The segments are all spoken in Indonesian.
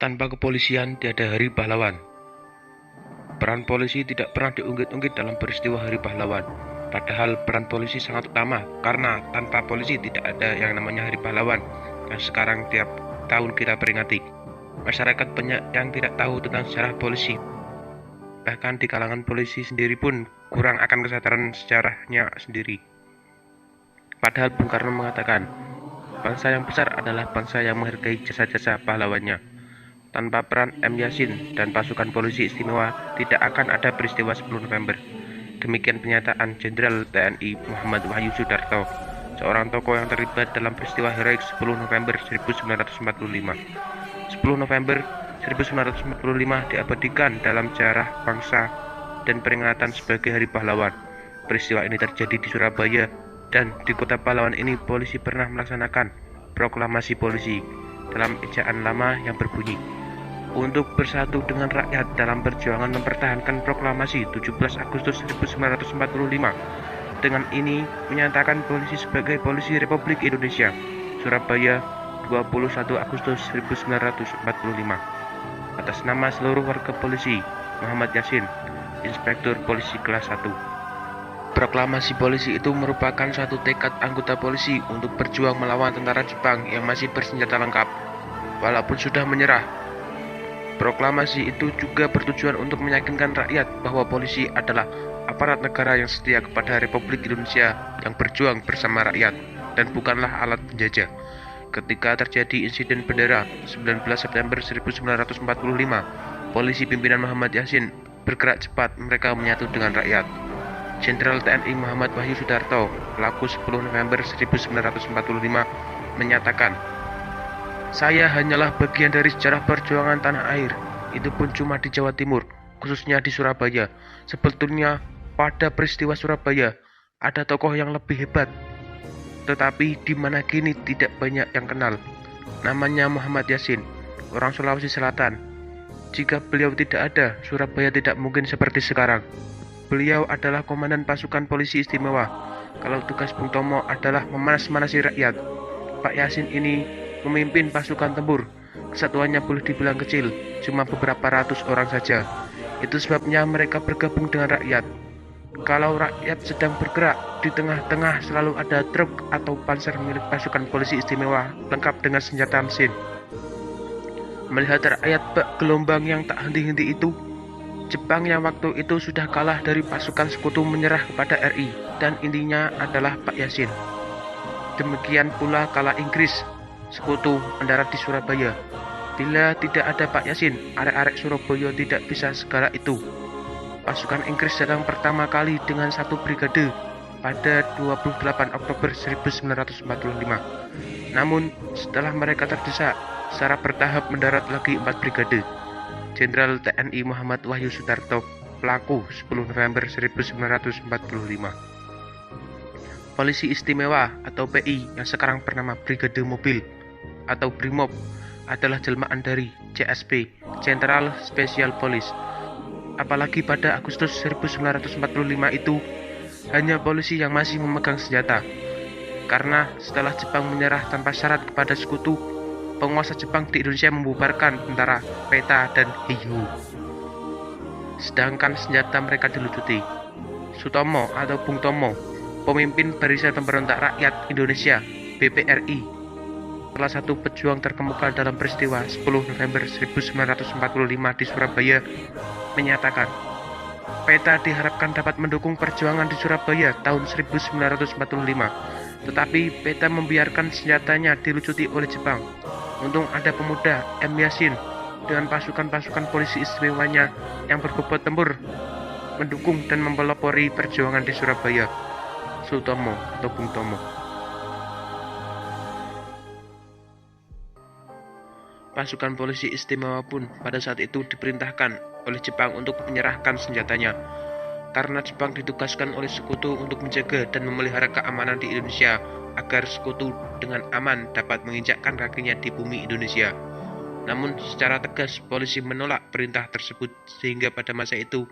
Tanpa kepolisian tiada Hari Pahlawan. Peran polisi tidak pernah diungkit-ungkit dalam peristiwa Hari Pahlawan. Padahal peran polisi sangat utama, karena tanpa polisi tidak ada yang namanya Hari Pahlawan yang sekarang tiap tahun kita peringati. Masyarakat banyak yang tidak tahu tentang sejarah polisi. Bahkan di kalangan polisi sendiri pun kurang akan kesadaran sejarahnya sendiri. Padahal Bung Karno mengatakan, bangsa yang besar adalah bangsa yang menghargai jasa-jasa pahlawannya. Tanpa peran M. Yasin dan pasukan polisi istimewa, tidak akan ada peristiwa 10 November. Demikian pernyataan Jenderal TNI Muhammad Wahyu Sudarto, seorang tokoh yang terlibat dalam peristiwa heroik 10 November 1945. 10 November 1945 diabadikan dalam sejarah bangsa dan peringatan sebagai Hari Pahlawan. Peristiwa ini terjadi di Surabaya, dan di kota pahlawan ini polisi pernah melaksanakan proklamasi polisi dalam ejaan lama yang berbunyi, untuk bersatu dengan rakyat dalam perjuangan mempertahankan proklamasi 17 Agustus 1945. Dengan ini menyatakan polisi sebagai Polisi Republik Indonesia. Surabaya, 21 Agustus 1945. Atas nama seluruh warga polisi, Muhammad Yasin, Inspektur Polisi Kelas 1. Proklamasi polisi itu merupakan suatu tekad anggota polisi untuk berjuang melawan tentara Jepang yang masih bersenjata lengkap, walaupun sudah menyerah. Proklamasi itu juga bertujuan untuk meyakinkan rakyat bahwa polisi adalah aparat negara yang setia kepada Republik Indonesia yang berjuang bersama rakyat dan bukanlah alat penjajah. Ketika terjadi insiden bendera 19 September 1945, polisi pimpinan Muhammad Yasin bergerak cepat, mereka menyatu dengan rakyat. Jenderal TNI Muhammad Wahyu Sudarto, pelaku 10 November 1945, menyatakan, "Saya hanyalah bagian dari sejarah perjuangan tanah air, itu pun cuma di Jawa Timur, khususnya di Surabaya. Sebetulnya pada peristiwa Surabaya ada tokoh yang lebih hebat, tetapi di mana kini tidak banyak yang kenal. Namanya Muhammad Yasin, orang Sulawesi Selatan. Jika beliau tidak ada, Surabaya tidak mungkin seperti sekarang. Beliau adalah komandan pasukan polisi istimewa. Kalau tugas Bung Tomo adalah memanas-manasi rakyat, Pak Yasin ini memimpin pasukan tempur. Kesatuannya boleh dibilang kecil, cuma beberapa ratus orang saja. Itu sebabnya mereka bergabung dengan rakyat. Kalau rakyat sedang bergerak, di tengah-tengah selalu ada truk atau panser milik pasukan polisi istimewa lengkap dengan senjata mesin." Melihat rakyat bak gelombang yang tak henti-henti itu, Jepang yang waktu itu sudah kalah dari pasukan sekutu menyerah kepada RI, dan intinya adalah Pak Yasin. Demikian pula kala Inggris sekutu mendarat di Surabaya. Bila tidak ada Pak Yasin, arek-arek Surabaya tidak bisa segala itu. Pasukan Inggris datang pertama kali dengan satu brigade pada 28 Oktober 1945. Namun setelah mereka terdesak, secara bertahap mendarat lagi 4 brigade. Jenderal TNI Muhammad Wahyu Sudarto, pelaku 10 November 1945. Polisi Istimewa atau PI yang sekarang bernama Brigade Mobil atau Brimob adalah jelmaan dari CSP, Central Special Police. Apalagi pada Agustus 1945 itu hanya polisi yang masih memegang senjata. Karena setelah Jepang menyerah tanpa syarat kepada sekutu, penguasa Jepang di Indonesia membubarkan tentara PETA dan Heiho. Sedangkan senjata mereka dilucuti. Sutomo atau Bung Tomo, pemimpin Barisan Pemberontak Rakyat Indonesia (BPRI), salah satu pejuang terkemuka dalam peristiwa 10 November 1945 di Surabaya, menyatakan, "PETA diharapkan dapat mendukung perjuangan di Surabaya tahun 1945, tetapi PETA membiarkan senjatanya dilucuti oleh Jepang. Untung ada pemuda M. Yasin dengan pasukan-pasukan polisi istimewanya yang berbobot tempur mendukung dan mempelopori perjuangan di Surabaya." Sutomo atau Bung Tomo. Pasukan polisi istimewa pun pada saat itu diperintahkan oleh Jepang untuk menyerahkan senjatanya, karena Jepang ditugaskan oleh sekutu untuk menjaga dan memelihara keamanan di Indonesia agar sekutu dengan aman dapat menginjakkan kakinya di bumi Indonesia. Namun secara tegas polisi menolak perintah tersebut, sehingga pada masa itu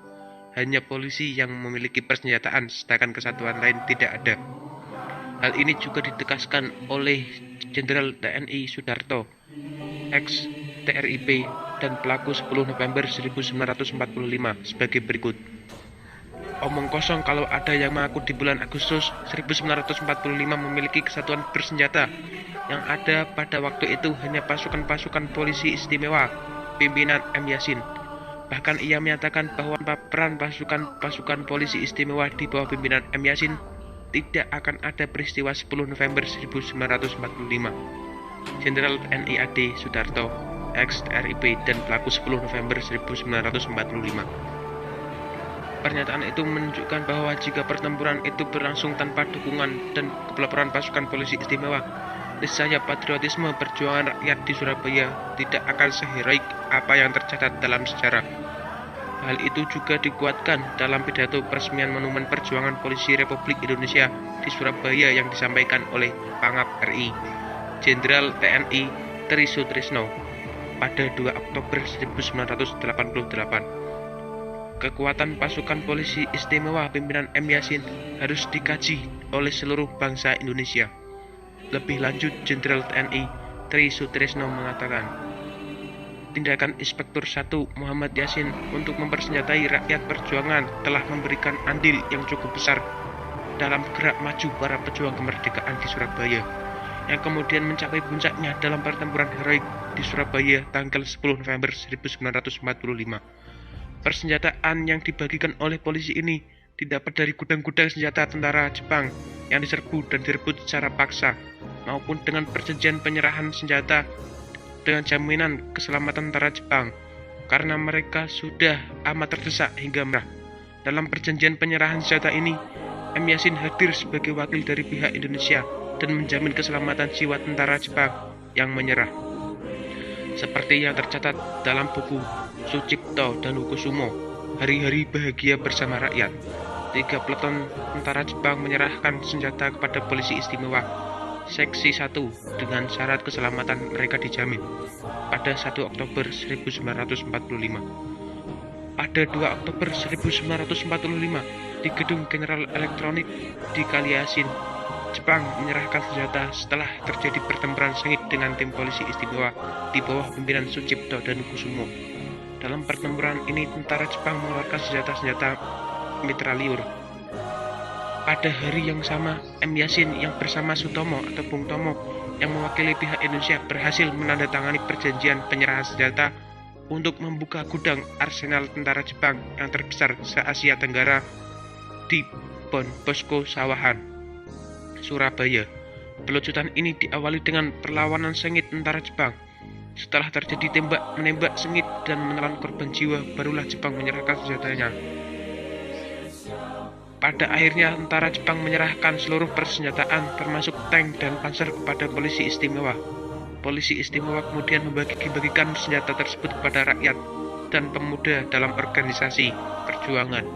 hanya polisi yang memiliki persenjataan sedangkan kesatuan lain tidak ada. Hal ini juga ditegaskan oleh Jenderal TNI Sudarto, ex TRIP, dan pelaku 10 November 1945 sebagai berikut. Omong kosong kalau ada yang mengaku di bulan Agustus 1945 memiliki kesatuan bersenjata. Yang ada pada waktu itu hanya pasukan-pasukan polisi istimewa pimpinan M. Yasin. Bahkan ia menyatakan bahwa peran pasukan polisi istimewa di bawah pimpinan M. Yasin tidak akan ada peristiwa 10 November 1945. Jenderal TNI AD Sudarto, ex-TRIP, dan pelaku 10 November 1945. Pernyataan itu menunjukkan bahwa jika pertempuran itu berlangsung tanpa dukungan dan kepeloporian pasukan polisi istimewa, niscaya patriotisme perjuangan rakyat di Surabaya tidak akan seheroik apa yang tercatat dalam sejarah. Hal itu juga dikuatkan dalam pidato peresmian Monumen Perjuangan Polisi Republik Indonesia di Surabaya yang disampaikan oleh Pangap RI, Jenderal TNI Tri Sutrisno pada 2 Oktober 1988. Kekuatan pasukan polisi istimewa pimpinan M. Yasin harus dikaji oleh seluruh bangsa Indonesia. Lebih lanjut, Jenderal TNI Tri Sutrisno mengatakan, tindakan Inspektur 1 Muhammad Yasin untuk mempersenjatai rakyat perjuangan telah memberikan andil yang cukup besar dalam gerak maju para pejuang kemerdekaan di Surabaya, yang kemudian mencapai puncaknya dalam pertempuran heroik di Surabaya tanggal 10 November 1945. Persenjataan yang dibagikan oleh polisi ini didapat dari gudang-gudang senjata tentara Jepang yang diserbu dan direbut secara paksa, maupun dengan perjanjian penyerahan senjata dengan jaminan keselamatan tentara Jepang, karena mereka sudah amat terdesak hingga merah. Dalam perjanjian penyerahan senjata ini, M. Yasin hadir sebagai wakil dari pihak Indonesia dan menjamin keselamatan jiwa tentara Jepang yang menyerah. Seperti yang tercatat dalam buku Sucipto dan Hukusumo, Hari-hari Bahagia Bersama Rakyat, 3 peleton tentara Jepang menyerahkan senjata kepada polisi istimewa Seksi 1 dengan syarat keselamatan mereka dijamin pada 1 Oktober 1945. Pada 2 Oktober 1945, di Gedung General Elektronik di Kaliasin, Jepang menyerahkan senjata setelah terjadi pertempuran sengit dengan tim polisi istimewa di bawah pimpinan Sucipto dan Kusumo. Dalam pertempuran ini, tentara Jepang mengeluarkan senjata-senjata mitraliur. Pada hari yang sama, M. Yasin yang bersama Sutomo atau Bung Tomo yang mewakili pihak Indonesia berhasil menandatangani perjanjian penyerahan senjata untuk membuka gudang arsenal tentara Jepang yang terbesar se-Asia Tenggara di Bon Bosco Sawahan, Surabaya. Pelucutan ini diawali dengan perlawanan sengit tentara Jepang. Setelah terjadi tembak-menembak sengit dan menelan korban jiwa, barulah Jepang menyerahkan senjatanya. Pada akhirnya, tentara Jepang menyerahkan seluruh persenjataan, termasuk tank dan panser, kepada polisi istimewa. Polisi istimewa kemudian membagi-bagikan senjata tersebut kepada rakyat dan pemuda dalam organisasi perjuangan.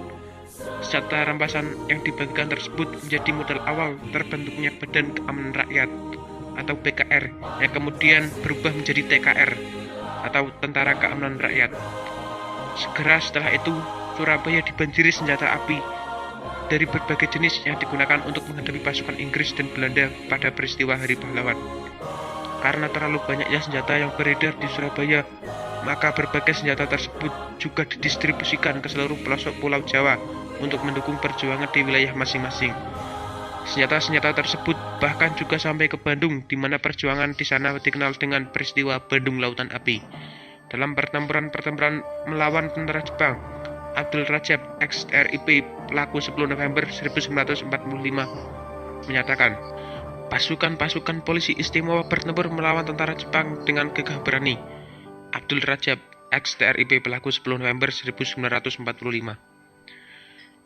Senjata rampasan yang dibagikan tersebut menjadi modal awal terbentuknya Badan Keamanan Rakyat atau BKR, yang kemudian berubah menjadi TKR atau Tentara Keamanan Rakyat. Segera setelah itu, Surabaya dibanjiri senjata api dari berbagai jenis yang digunakan untuk menghadapi pasukan Inggris dan Belanda pada peristiwa Hari Pahlawan. Karena terlalu banyaknya senjata yang beredar di Surabaya, maka berbagai senjata tersebut juga didistribusikan ke seluruh pelosok Pulau Jawa untuk mendukung perjuangan di wilayah masing-masing. Senjata-senjata tersebut bahkan juga sampai ke Bandung, di mana perjuangan di sana dikenal dengan peristiwa Bandung Lautan Api. Dalam pertempuran melawan tentara Jepang, Abdul Rajab, ex-RIP, pelaku 10 November 1945, menyatakan, pasukan-pasukan polisi istimewa bertempur melawan tentara Jepang dengan gagah berani. Abdul Rajab, ex-TRIP, pelaku 10 November 1945.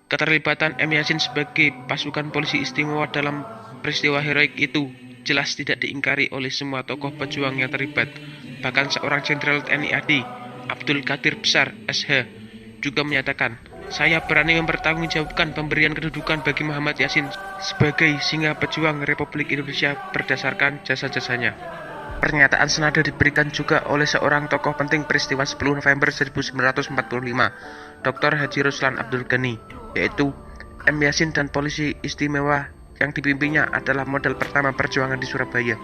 Keterlibatan M. Yasin sebagai pasukan polisi istimewa dalam peristiwa heroik itu jelas tidak diingkari oleh semua tokoh pejuang yang terlibat. Bahkan seorang Jenderal TNI AD, Abdul Qadir Besar, SH, juga menyatakan, saya berani mempertanggungjawabkan pemberian kedudukan bagi Muhammad Yasin sebagai singa pejuang Republik Indonesia berdasarkan jasa-jasanya. Pernyataan senada diberikan juga oleh seorang tokoh penting peristiwa 10 November 1945, Dr. Haji Ruslan Abdul Ghani, yaitu M. Yasin dan polisi istimewa yang dipimpinnya adalah model pertama perjuangan di Surabaya.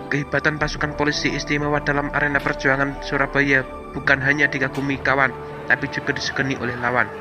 Kehebatan pasukan polisi istimewa dalam arena perjuangan Surabaya bukan hanya dikagumi kawan, tapi juga disegani oleh lawan.